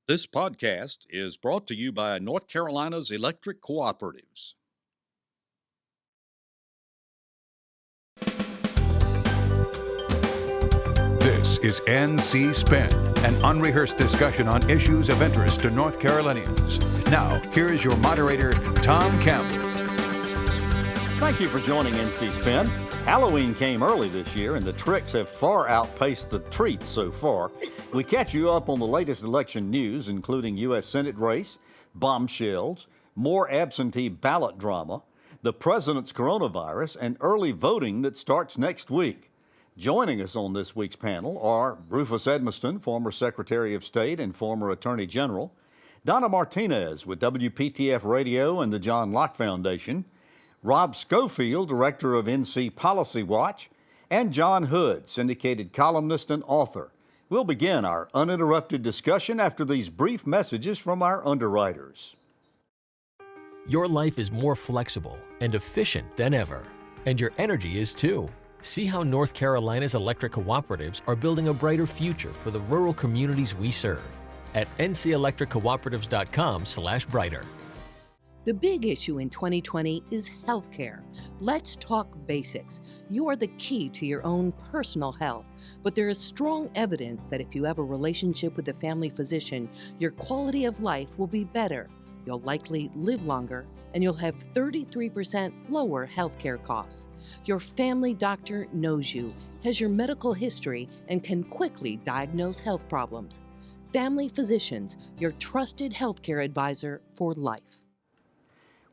This podcast is brought to you by North Carolina's electric cooperatives. This is NC Spin, an unrehearsed discussion on issues of interest to North Carolinians. Now, here is your moderator, Tom Campbell. Thank you for joining NC Spin. Halloween came early this year, and the tricks have far outpaced the treats so far. We catch you up on the latest election news, including U.S. Senate race, bombshells, more absentee ballot drama, the president's coronavirus, and early voting that starts next week. Joining us on this week's panel are Rufus Edmisten, former Secretary of State and former Attorney General, Donna Martinez with WPTF Radio and the John Locke Foundation, Rob Schofield, Director of NC Policy Watch, and John Hood, Syndicated columnist and author. We'll begin our uninterrupted discussion after these brief messages from our underwriters. Your life is more flexible and efficient than ever, and your energy is too. See how North Carolina's electric cooperatives are building a brighter future for the rural communities we serve at ncelectriccooperatives.com/brighter. The big issue in 2020 is healthcare. Let's talk basics. You are the key to your own personal health, but there is strong evidence that if you have a relationship with a family physician, your quality of life will be better. You'll likely live longer, and you'll have 33% lower healthcare costs. Your family doctor knows you, has your medical history, and can quickly diagnose health problems. Family Physicians, your trusted healthcare advisor for life.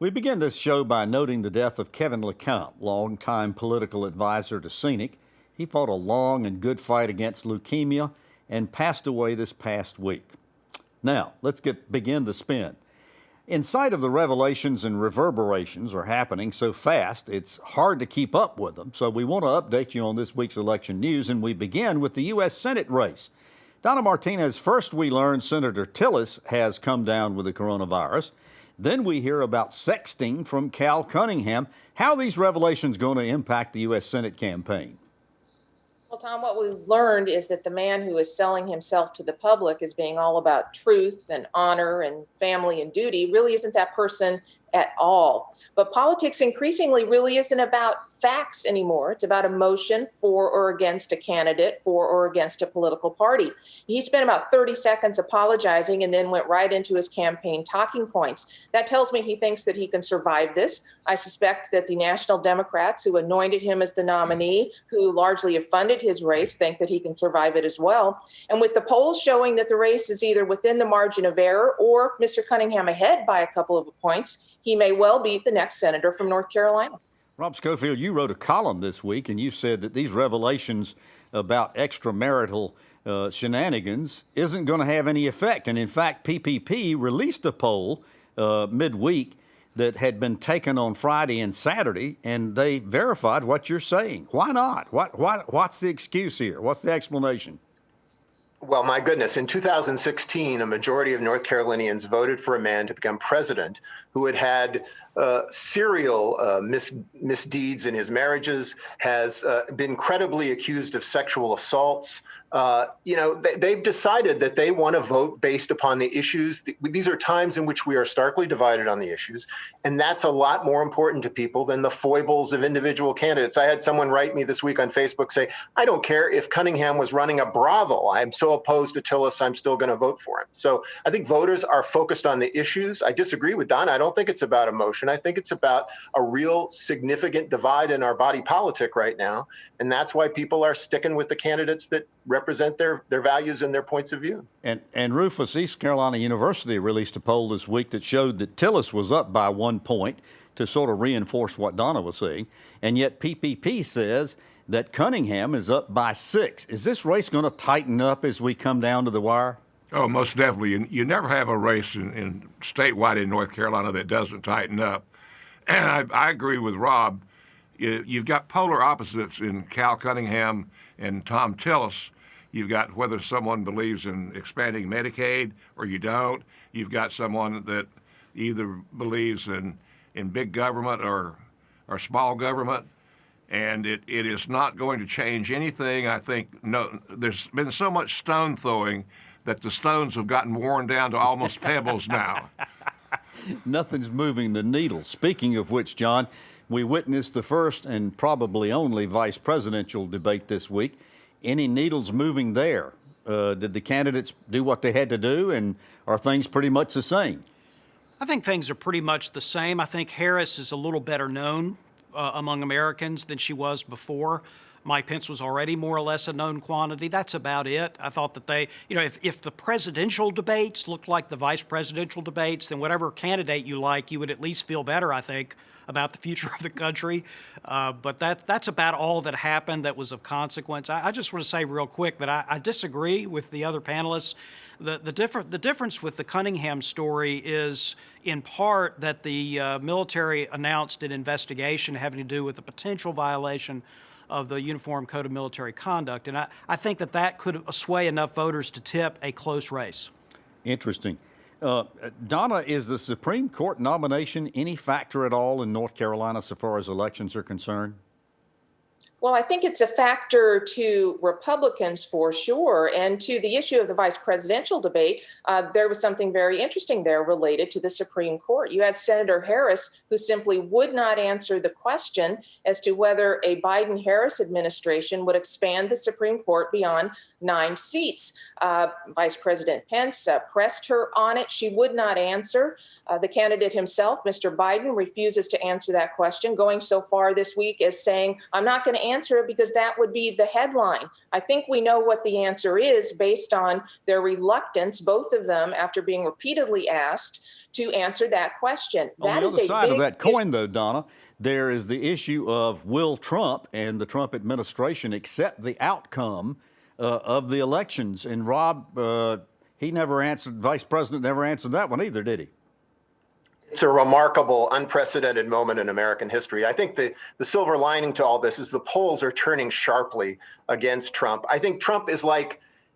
We begin this show by noting the death of Kevin Lecomte, longtime political advisor to Scenic. He fought a long and good fight against leukemia and passed away this past week. Now, let's begin the spin. In sight of the revelations and reverberations are happening so fast, it's hard to keep up with them. So we want to update you on this week's election news, and we begin with the U.S. Senate race. Donna Martinez, first we learned Senator Tillis has come down with the coronavirus. Then we hear about sexting from Cal Cunningham. How are these revelations going to impact the U.S. Senate campaign? Well, Tom, what we've learned is that the man who is selling himself to the public as being all about truth and honor and family and duty really isn't that person at all. But politics increasingly really isn't about facts anymore. It's about emotion for or against a candidate, for or against a political party. He spent about 30 seconds apologizing and then went right into his campaign talking points. That tells me he thinks that he can survive this. I suspect that the National Democrats who anointed him as the nominee, who largely have funded his race, think that he can survive it as well. And with the polls showing that the race is either within the margin of error or Mr. Cunningham ahead by a couple of points, he may well be the next senator from North Carolina. Rob Schofield, you wrote a column this week, and you said that these revelations about extramarital shenanigans isn't going to have any effect. And in fact, PPP released a poll midweek that had been taken on Friday and Saturday, and they verified what you're saying. Why not? What's the excuse here? What's the explanation? Well, my goodness, in 2016, a majority of North Carolinians voted for a man to become president who had had serial misdeeds in his marriages, has been credibly accused of sexual assaults. They've decided that they want to vote based upon the issues. These are times in which we are starkly divided on the issues, and that's a lot more important to people than the foibles of individual candidates. I had someone write me this week on Facebook say, I don't care if Cunningham was running a brothel. I'm so opposed to Tillis, I'm still going to vote for him. So I think voters are focused on the issues. I disagree with Donna. I don't think it's about emotion. I think it's about a real significant divide in our body politic right now. And that's why people are sticking with the candidates that represent their values and their points of view. And Rufus, East Carolina University released a poll this week that showed that Tillis was up by 1 point to sort of reinforce what Donna was saying. And yet PPP says that Cunningham is up by 6. Is this race going to tighten up as we come down to the wire? Oh, most definitely. You never have a race in statewide in North Carolina that doesn't tighten up. And I agree with Rob. You've got polar opposites in Cal Cunningham and Tom Tillis. You've got whether someone believes in expanding Medicaid or you don't. You've got someone that either believes in big government or small government. And it is not going to change anything. I think there's been so much stone throwing that the stones have gotten worn down to almost pebbles now. Nothing's moving the needle. Speaking of which, John, we witnessed the first and probably only vice presidential debate this week. Any needles moving there? Did the candidates do what they had to do, and are things pretty much the same? I think things are pretty much the same. I think Harris is a little better known among Americans than she was before. Mike Pence was already more or less a known quantity. That's about it. I thought that they, if the presidential debates looked like the vice presidential debates, then whatever candidate you like, you would at least feel better, I think, about the future of the country. But that's about all that happened that was of consequence. I just want to say real quick that I disagree with the other panelists. The difference with the Cunningham story is in part that the military announced an investigation having to do with a potential violation of the Uniform Code of Military Conduct. And I think that could sway enough voters to tip a close race. Interesting. Donna, is the Supreme Court nomination any factor at all in North Carolina so far as elections are concerned? Well, I think it's a factor to Republicans for sure. And to the issue of the vice presidential debate, there was something very interesting there related to the Supreme Court. You had Senator Harris, who simply would not answer the question as to whether a Biden-Harris administration would expand the Supreme Court beyond 9 seats. Vice President Pence pressed her on it. She would not answer. The candidate himself, Mr. Biden, refuses to answer that question, going so far this week as saying, I'm not going to answer it because that would be the headline. I think we know what the answer is based on their reluctance, both of them, after being repeatedly asked to answer that question. On the other side of that coin, though, Donna, there is the issue of will Trump and the Trump administration accept the outcome of the elections? And Rob, he never answered, Vice President never answered that one either, did he? It's a remarkable, unprecedented moment in American history. I think the silver lining to all this is the polls are turning sharply against Trump. I think Trump is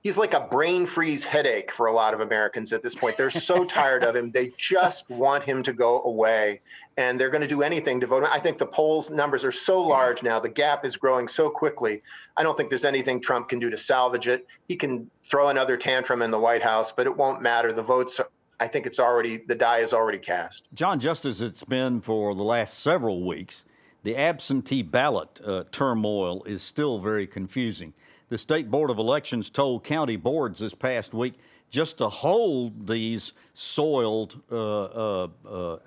he's like a brain freeze headache for a lot of Americans at this point. They're so tired of him. They just want him to go away, and they're going to do anything to vote. I think the polls numbers are so large now. The gap is growing so quickly. I don't think there's anything Trump can do to salvage it. He can throw another tantrum in the White House, but it won't matter. The votes, I think the die is already cast. John, just as it's been for the last several weeks, the absentee ballot turmoil is still very confusing. The State Board of Elections told county boards this past week just to hold these soiled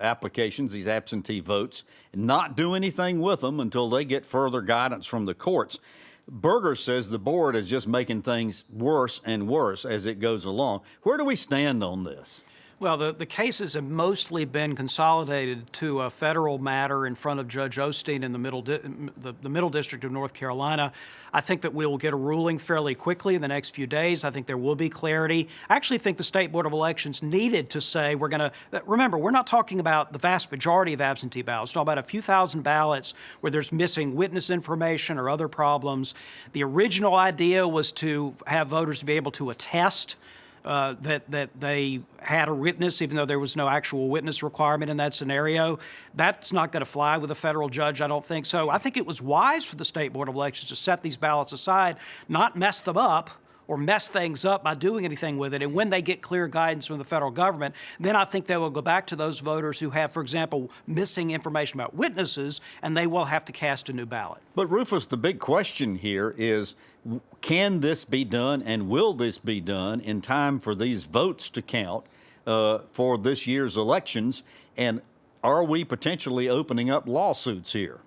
applications, these absentee votes, and not do anything with them until they get further guidance from the courts. Berger says the board is just making things worse and worse as it goes along. Where do we stand on this? Well, the cases have mostly been consolidated to a federal matter in front of Judge Osteen in the Middle District of North Carolina. I think that we will get a ruling fairly quickly in the next few days. I think there will be clarity. I actually think the State Board of Elections needed to say remember, we're not talking about the vast majority of absentee ballots. We're talking about a few thousand ballots where there's missing witness information or other problems. The original idea was to have voters be able to attest that they had a witness, even though there was no actual witness requirement in that scenario. That's not going to fly with a federal judge, I don't think. So I think it was wise for the State Board of Elections to set these ballots aside, not mess them up or mess things up by doing anything with it. And when they get clear guidance from the federal government, then I think they will go back to those voters who have, for example, missing information about witnesses, and they will have to cast a new ballot. But Rufus, the big question here is, can this be done and will this be done in time for these votes to count for this year's elections? And are we potentially opening up lawsuits here?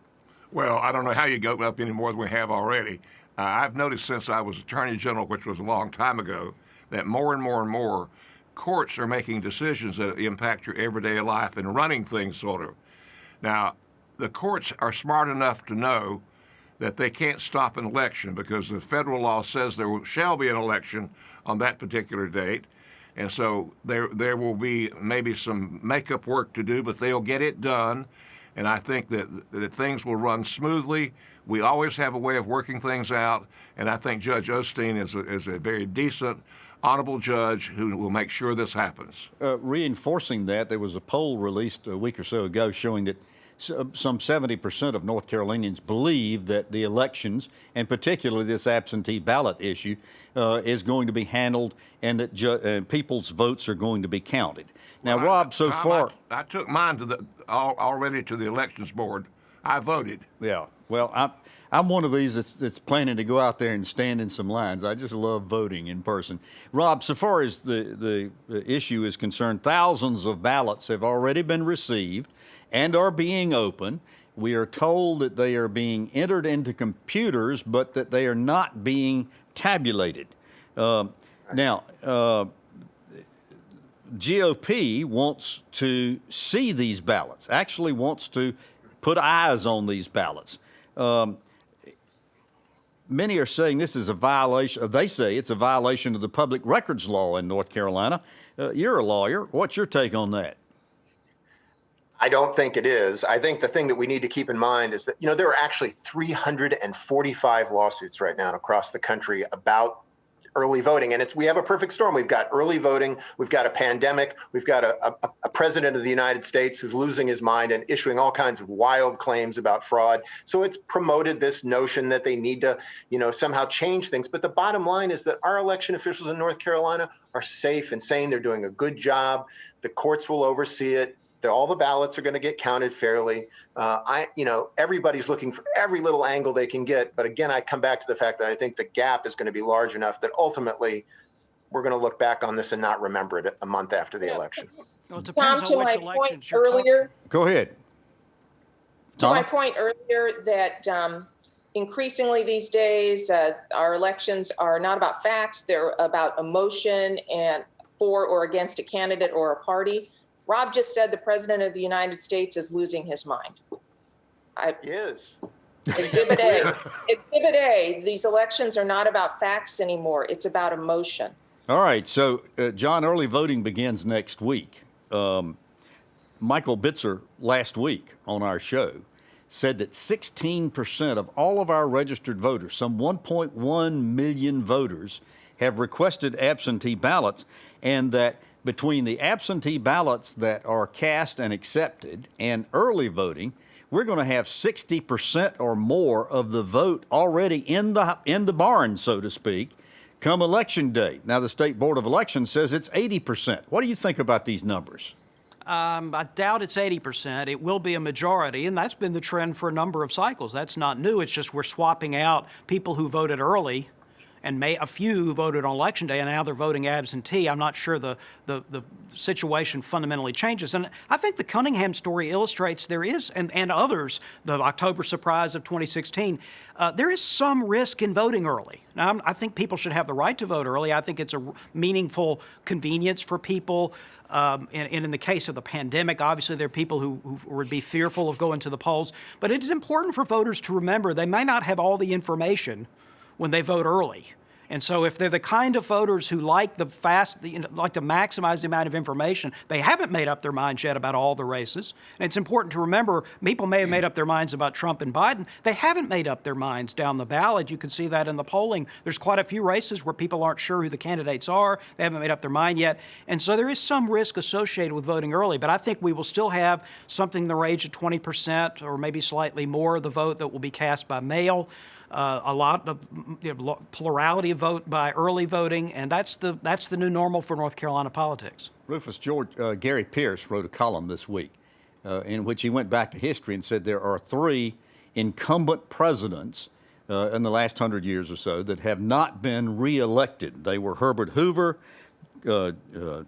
Well, I don't know how you go up any more than we have already. I've noticed since I was Attorney General, which was a long time ago, that more and more and more courts are making decisions that impact your everyday life and running things, sort of. Now, the courts are smart enough to know that they can't stop an election because the federal law says there shall be an election on that particular date. And so there will be maybe some makeup work to do, but they'll get it done. And I think that things will run smoothly. We always have a way of working things out, and I think Judge Osteen is a very decent, honorable judge who will make sure this happens. Reinforcing that, there was a poll released a week or so ago showing that some 70% of North Carolinians believe that the elections, and particularly this absentee ballot issue, is going to be handled, and that people's votes are going to be counted. Now, Well, Rob, so Tom, far, I took mine to already to the elections board. I voted. yeah. Well, I'm one of these that's planning to go out there and stand in some lines. I just love voting in person. Rob, so far as the issue is concerned, thousands of ballots have already been received and are being opened. We are told that they are being entered into computers, but that they are not being tabulated. Now, GOP wants to see these ballots, actually wants to put eyes on these ballots. Many are saying this is a violation, they say it's a violation of the public records law in North Carolina. You're a lawyer. What's your take on that? I don't think it is. I think the thing that we need to keep in mind is that, there are actually 345 lawsuits right now across the country about early voting. And we have a perfect storm. We've got early voting. We've got a pandemic. We've got a president of the United States who's losing his mind and issuing all kinds of wild claims about fraud. So it's promoted this notion that they need to, somehow change things. But the bottom line is that our election officials in North Carolina are safe and saying they're doing a good job. The courts will oversee it. All the ballots are going to get counted fairly. Everybody's looking for every little angle they can get. But again, I come back to the fact that I think the gap is going to be large enough that ultimately we're going to look back on this and not remember it a month after the election. Well, it depends Tom, on which to my elections point you're earlier, Go ahead. to my Donna? point earlier that increasingly these days, our elections are not about facts. They're about emotion and for or against a candidate or a party. Rob just said the president of the United States is losing his mind. He is. Exhibit A. Exhibit A. These elections are not about facts anymore. It's about emotion. All right. So, John, early voting begins next week. Michael Bitzer last week on our show said that 16% of all of our registered voters, some 1.1 million voters, have requested absentee ballots, and that between the absentee ballots that are cast and accepted and early voting, we're going to have 60% or more of the vote already in the barn, so to speak, come election day. Now, the State Board of Elections says it's 80%. What do you think about these numbers? I doubt it's 80%. It will be a majority, and that's been the trend for a number of cycles. That's not new. It's just we're swapping out people who voted early and a few who voted on Election Day, and now they're voting absentee. I'm not sure the situation fundamentally changes. And I think the Cunningham story illustrates there is, and others, the October surprise of 2016, there is some risk in voting early. Now, I think people should have the right to vote early. I think it's a meaningful convenience for people. And in the case of the pandemic, obviously there are people who would be fearful of going to the polls. But it's important for voters to remember they may not have all the information when they vote early. And so if they're the kind of voters who like like to maximize the amount of information, they haven't made up their minds yet about all the races. And it's important to remember, people may have made up their minds about Trump and Biden. They haven't made up their minds down the ballot. You can see that in the polling. There's quite a few races where people aren't sure who the candidates are. They haven't made up their mind yet. And so there is some risk associated with voting early. But I think we will still have something in the range of 20% or maybe slightly more of the vote that will be cast by mail. A lot of plurality of vote by early voting, and that's the new normal for North Carolina politics. Rufus, Gary Pierce wrote a column this week in which he went back to history and said there are 3 incumbent presidents in the last 100 years or so that have not been reelected. They were Herbert Hoover,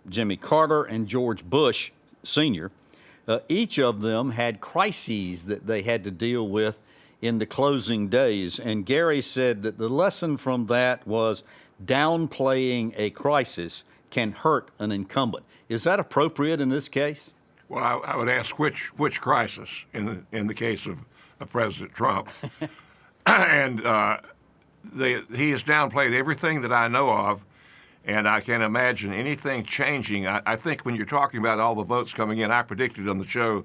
Jimmy Carter, and George Bush Sr. Each of them had crises that they had to deal with in the closing days. And Gary said that the lesson from that was downplaying a crisis can hurt an incumbent. Is that appropriate in this case? Well, I would ask which crisis in the case of President Trump. And he has downplayed everything that I know of, and I can't imagine anything changing. I think when you're talking about all the votes coming in, I predicted on the show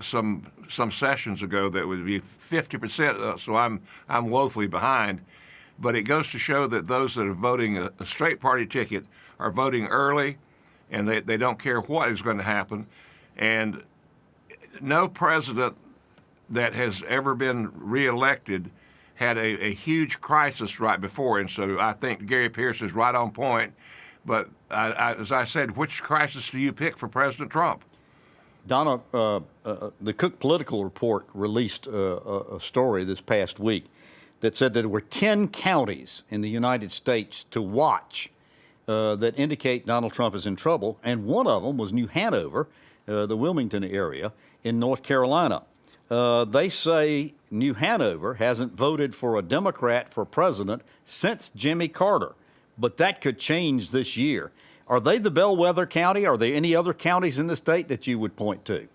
some sessions ago that would be 50%. So I'm woefully behind. But it goes to show that those that are voting a straight party ticket are voting early, and they don't care what is going to happen. And no president that has ever been reelected had a huge crisis right before, and so I think Gary Pierce is right on point. But as I said, which crisis do you pick for President Trump? Donna, the Cook Political Report released a story this past week that said that there were 10 counties in the United States to watch that indicate Donald Trump is in trouble, and one of them was New Hanover, the Wilmington area in North Carolina. They say New Hanover hasn't voted for a Democrat for president since Jimmy Carter, but that could change this year. Are they the bellwether county? Are there any other counties in the state that you would point to?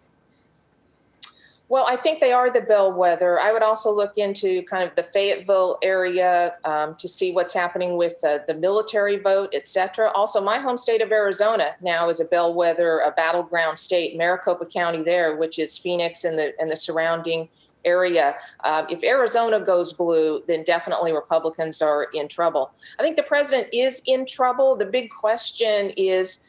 Well, I think they are the bellwether. I would also look into kind of the Fayetteville area to see what's happening with the military vote, et cetera. Also, my home state of Arizona now is a bellwether, a battleground state, Maricopa County there, which is Phoenix and the surrounding area. If Arizona goes blue, then definitely Republicans are in trouble. I think the president is in trouble. The big question is,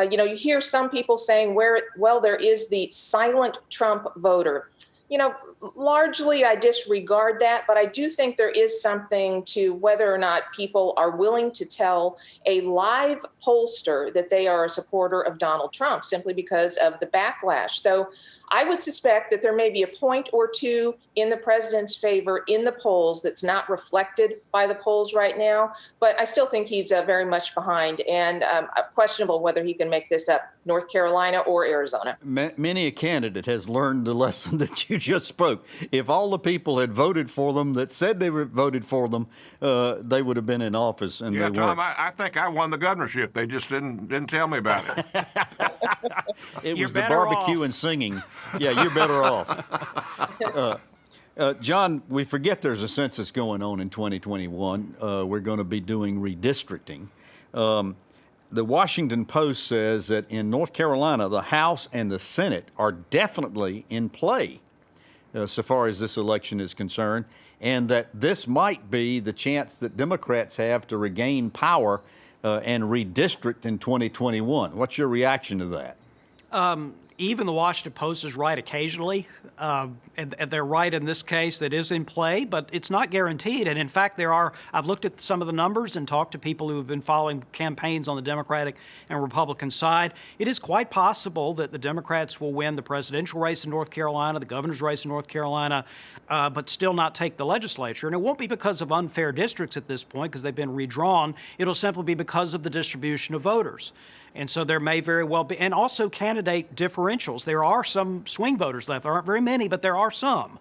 you hear some people saying, there is the silent Trump voter. Largely I disregard that, but I do think there is something to whether or not people are willing to tell a live pollster that they are a supporter of Donald Trump simply because of the backlash. So I would suspect that there may be a point or two in the president's favor in the polls that's not reflected by the polls right now. But I still think he's very much behind and questionable whether he can make this up, North Carolina or Arizona. Many a candidate has learned the lesson that you just spoke. If all the people had voted for them that said they voted for them, they would have been in office, and yeah, they Tom, weren't. I think I won the governorship. They just didn't tell me about it. It You're was the better barbecue off. and singing. Yeah, you're better off. John, we forget there's a census going on in 2021. We're going to be doing redistricting. The Washington Post says that in North Carolina, the House and the Senate are definitely in play so far as this election is concerned, and that this might be the chance that Democrats have to regain power and redistrict in 2021. What's your reaction to that? Even the Washington Post is right occasionally, and they're right in this case that is in play, but it's not guaranteed. And in fact, I've looked at some of the numbers and talked to people who have been following campaigns on the Democratic and Republican side. It is quite possible that the Democrats will win the presidential race in North Carolina, the governor's race in North Carolina, but still not take the legislature. And it won't be because of unfair districts at this point, because they've been redrawn. It'll simply be because of the distribution of voters. And so there may very well be, and also candidate differentials. There are some swing voters left. There aren't very many, but there are some.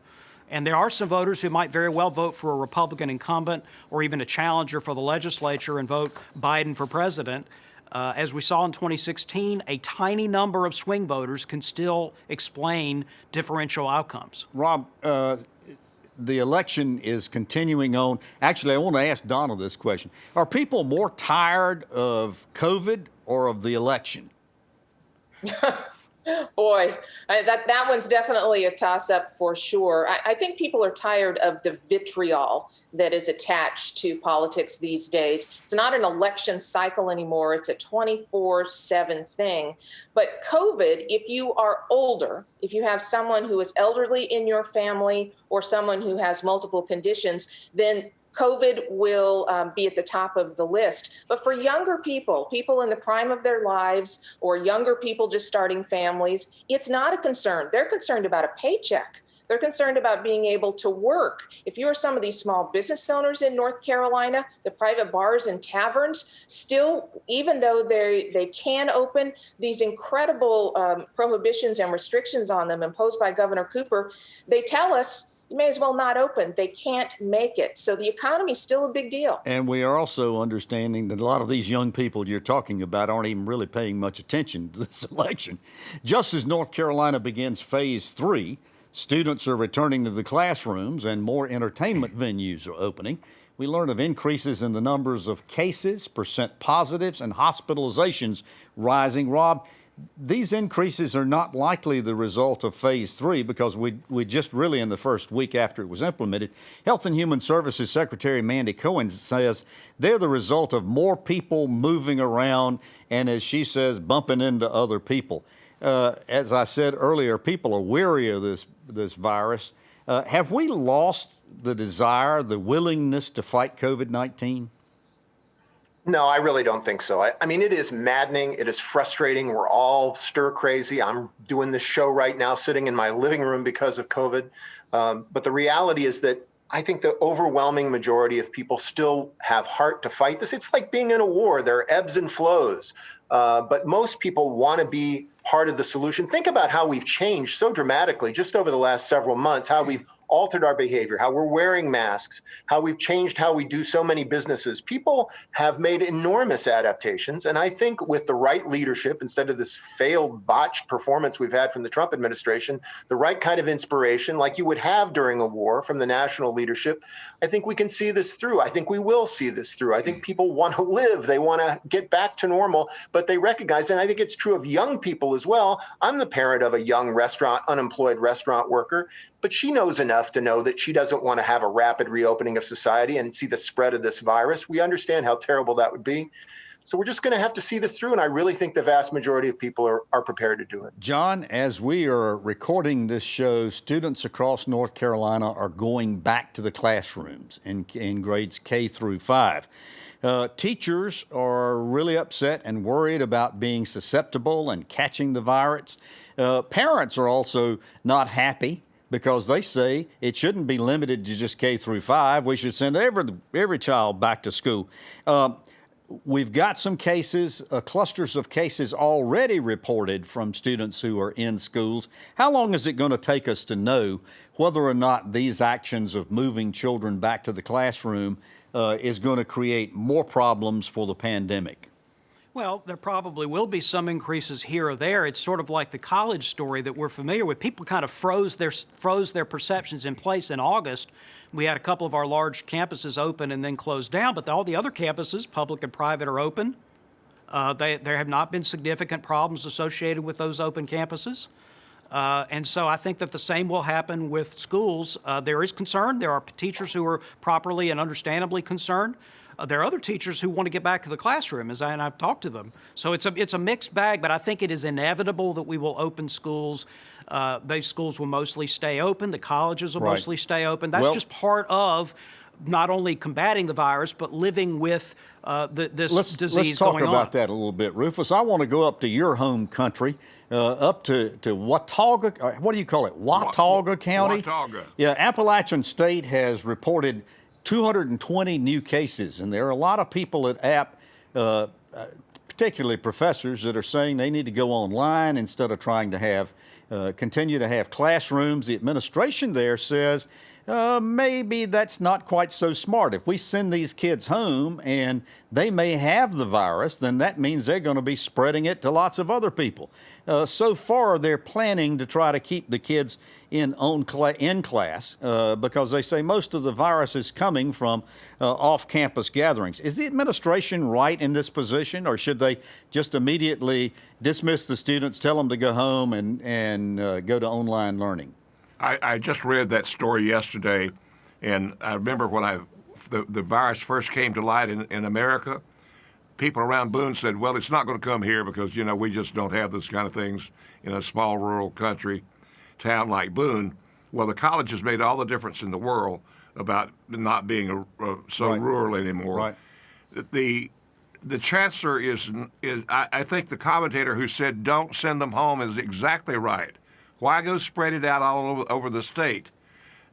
And there are some voters who might very well vote for a Republican incumbent or even a challenger for the legislature and vote Biden for president. As we saw in 2016, a tiny number of swing voters can still explain differential outcomes. Rob, the election is continuing on. Actually, I want to ask Donna this question. Are people more tired of COVID or of the election? Boy, that one's definitely a toss-up for sure. I think people are tired of the vitriol that is attached to politics these days. It's not an election cycle anymore. It's a 24/7 thing. But COVID, if you are older, if you have someone who is elderly in your family or someone who has multiple conditions, then COVID will be at the top of the list. But for younger people in the prime of their lives, or younger people just starting families, it's not a concern. They're concerned about a paycheck. They're concerned about being able to work. If you're some of these small business owners in North Carolina, the private bars and taverns, still, even though they can open, these incredible prohibitions and restrictions on them imposed by Governor Cooper, they tell us, you may as well not open. They can't make it. So the economy is still a big deal. And we are also understanding that a lot of these young people you're talking about aren't even really paying much attention to this election. Just as North Carolina begins phase 3, students are returning to the classrooms and more entertainment venues are opening. We learn of increases in the numbers of cases, percent positives, and hospitalizations rising. Rob, these increases are not likely the result of phase 3 because we just really in the first week after it was implemented. Health and Human Services Secretary Mandy Cohen says they're the result of more people moving around and, as she says, bumping into other people. as I said earlier, people are weary of this virus. Have we lost the desire, the willingness to fight COVID-19? No, I really don't think so. I mean, it is maddening. It is frustrating. We're all stir crazy. I'm doing this show right now, sitting in my living room because of COVID. But the reality is that I think the overwhelming majority of people still have heart to fight this. It's like being in a war. There are ebbs and flows. But most people want to be part of the solution. Think about how we've changed so dramatically just over the last several months, how we've altered our behavior, how we're wearing masks, how we've changed how we do so many businesses. People have made enormous adaptations. And I think with the right leadership, instead of this failed, botched performance we've had from the Trump administration, the right kind of inspiration like you would have during a war from the national leadership, I think we can see this through. I think we will see this through. I think people want to live. They want to get back to normal, but they recognize, and I think it's true of young people as well. I'm the parent of a young unemployed restaurant worker, but she knows enough to know that she doesn't want to have a rapid reopening of society and see the spread of this virus. We understand how terrible that would be. So we're just going to have to see this through, and I really think the vast majority of people are prepared to do it. John, as we are recording this show, students across North Carolina are going back to the classrooms in grades K through 5. Teachers are really upset and worried about being susceptible and catching the virus. Parents are also not happy, because they say it shouldn't be limited to just K through 5. We should send every child back to school. We've got some cases, clusters of cases already reported from students who are in schools. How long is it going to take us to know whether or not these actions of moving children back to the classroom is going to create more problems for the pandemic? Well, there probably will be some increases here or there. It's sort of like the college story that we're familiar with. People kind of froze their perceptions in place in August. We had a couple of our large campuses open and then closed down, but all the other campuses, public and private, are open. There have not been significant problems associated with those open campuses. And so I think that the same will happen with schools. There is concern. There are teachers who are properly and understandably concerned. There are other teachers who want to get back to the classroom, and I've talked to them. So it's a mixed bag, but I think it is inevitable that we will open schools. Those schools will mostly stay open. The colleges will mostly stay open. That's just part of not only combating the virus, but living with this disease going on. Let's talk about that a little bit, Rufus. I want to go up to your home country, up to Watauga. What do you call it? Watauga County? Watauga. Yeah, Appalachian State has reported 220 new cases, and there are a lot of people at App, particularly professors, that are saying they need to go online instead of trying to have continue to have classrooms. The administration there says maybe that's not quite so smart. If we send these kids home and they may have the virus, then that means they're going to be spreading it to lots of other people. So far, they're planning to try to keep the kids in class because they say most of the virus is coming from off-campus gatherings. Is the administration right in this position, or should they just immediately dismiss the students, tell them to go home and go to online learning? I just read that story yesterday, and I remember when the virus first came to light in America, people around Boone said, well, it's not going to come here because, we just don't have this kind of things in a small rural country town like Boone. Well, the college has made all the difference in the world about not being so rural anymore. Right. The chancellor I think the commentator who said don't send them home is exactly right. Why go spread it out all over the state?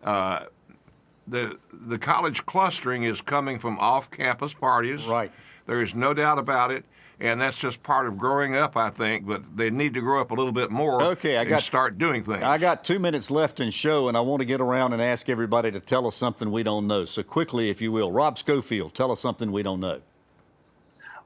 The college clustering is coming from off-campus parties. Right. There is no doubt about it, and that's just part of growing up, I think. But they need to grow up a little bit more and start doing things. I got 2 minutes left in show, and I want to get around and ask everybody to tell us something we don't know. So quickly, if you will, Rob Schofield, tell us something we don't know.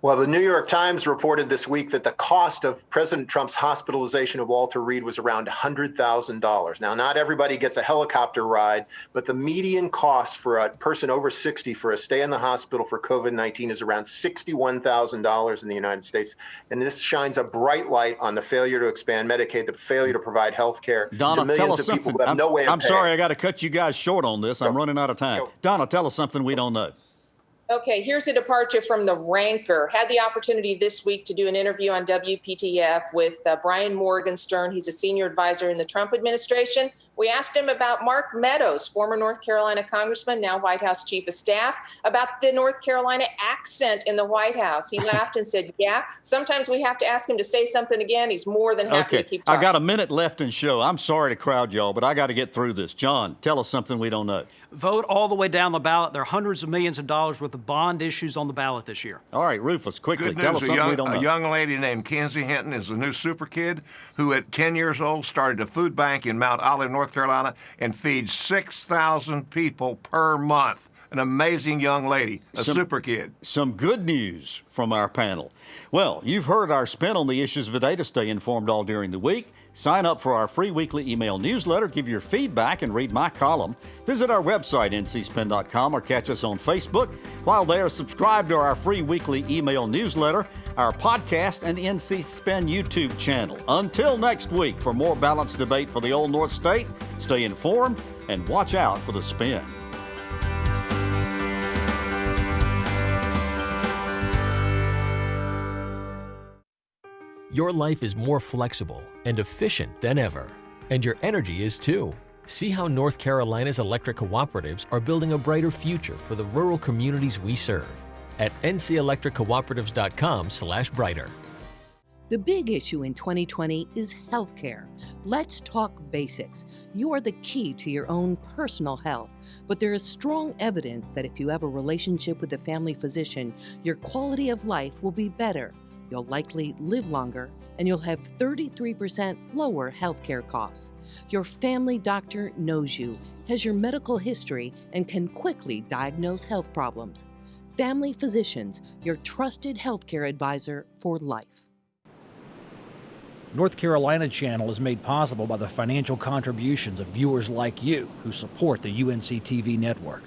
Well, the New York Times reported this week that the cost of President Trump's hospitalization of Walter Reed was around $100,000. Now, not everybody gets a helicopter ride, but the median cost for a person over 60 for a stay in the hospital for COVID-19 is around $61,000 in the United States. And this shines a bright light on the failure to expand Medicaid, the failure to provide health care to millions of people who have no way of paying. I'm sorry, I got to cut you guys short on this. I'm running out of time. Donna, tell us something we don't know. Okay, here's a departure from the ranker. Had the opportunity this week to do an interview on WPTF with Brian Morgenstern. He's a senior advisor in the Trump administration. We asked him about Mark Meadows, former North Carolina congressman, now White House chief of staff, about the North Carolina accent in the White House. He laughed and said, yeah, sometimes we have to ask him to say something again. He's more than happy to keep talking. I got a minute left in show. I'm sorry to crowd y'all, but I got to get through this. John, tell us something we don't know. Vote all the way down the ballot. There are hundreds of millions of dollars worth of bond issues on the ballot this year. All right, Rufus, quickly, Good tell news, us something we don't know. A young lady named Kenzie Hinton is a new super kid who at 10 years old started a food bank in Mount Olive, North Carolina, and feeds 6,000 people per month. An amazing young lady, a super kid. Some good news from our panel. Well, you've heard our spin on the issues of the day to stay informed all during the week. Sign up for our free weekly email newsletter, give your feedback, and read my column. Visit our website, ncspin.com, or catch us on Facebook. While there, subscribe to our free weekly email newsletter, our podcast, and NC Spin YouTube channel. Until next week, for more balanced debate for the Old North State, stay informed and watch out for the spin. Your life is more flexible and efficient than ever, and your energy is too. See how North Carolina's electric cooperatives are building a brighter future for the rural communities we serve at ncelectriccooperatives.com/brighter. The big issue in 2020 is healthcare. Let's talk basics. You are the key to your own personal health, but there is strong evidence that if you have a relationship with a family physician, your quality of life will be better. You'll likely live longer, and you'll have 33% lower healthcare costs. Your family doctor knows you, has your medical history, and can quickly diagnose health problems. Family Physicians, your trusted healthcare advisor for life. North Carolina Channel is made possible by the financial contributions of viewers like you who support the UNC TV network.